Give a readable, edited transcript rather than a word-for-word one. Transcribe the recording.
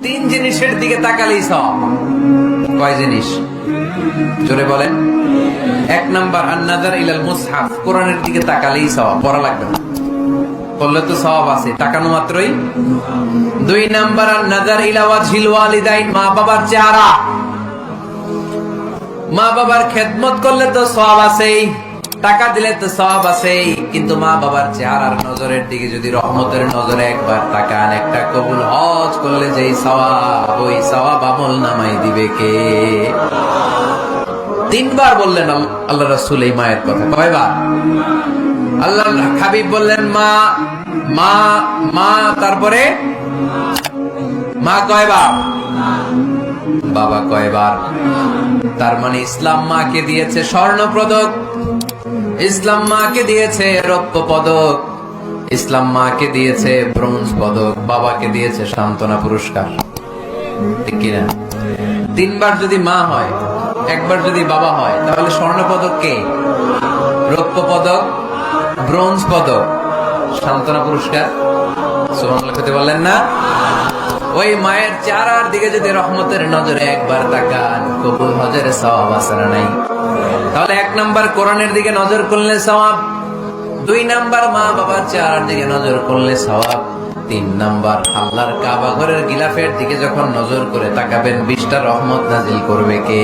তিন জিনিসের দিকে তাকালেই সওয়াব। কয় জিনিস? জোরে বলেন। এক নাম্বার আন-নাযার ইলাল মুসহাফ, কোরআনের দিকে তাকালেই সওয়াব, পড়া লাগবে না, পড়লে তো সওয়াব আছে, তাকানো মাত্রই। দুই নাম্বার আন-নাযার ইলা ওয়াজহিল ওয়ালিদাইন, মা বাবার চেহারা, মা বাবার খেদমত করলে তো সওয়াব আছেই, টাকা দিলে তো সওয়াব আছেই, কিন্তু মা বাবার চেহারার নজরের দিকে যদি রহমতের নজরে একবার তাকান, একটা কবুল হজ করলে যেই সওয়াব, ওই সওয়াব আমল নামাই দিবে কে? তিনবার বললেন আল্লাহ রাসূল এই মায়ের কথা। কয়বার? আল্লাহর হাবিব বললেন মা মা মা, তারপরে মা কয়বার? বাবা কয়বার? তার মানে ইসলাম মাকে দিয়েছে স্বর্ণ পদক, ইসলাম মাকে দিয়েছে রৌপ্য পদক, ইসলাম মাকে দিয়েছে ব্রোঞ্জ পদক, বাবাকে দিয়েছে সান্ত্বনা পুরস্কার। ঠিক কিনা? তিনবার যদি মা হয়, একবার যদি বাবা হয়, তাহলে স্বর্ণ পদক কে? রৌপ্য পদক, ব্রোঞ্জ পদক, সান্ত্বনা পুরস্কার। সুবহানাল্লাহ খেতে বললেন না? ওই মায়ের চেহারার দিকে যদি রহমতের নজরে একবার তাকান, কবুল হজের সওয়াব আছে না নাই? তাহলে এক নাম্বার কোরআনের দিকে নজর করলে সওয়াব, দুই নাম্বার মা বাবার চেহারার দিকে নজর করলে সওয়াব, তিন নাম্বার আল্লাহর কাবা ঘরের গিলাফের দিকে যখন নজর করে তাকাবেন, 20টা রহমত নাজিল করবে কে?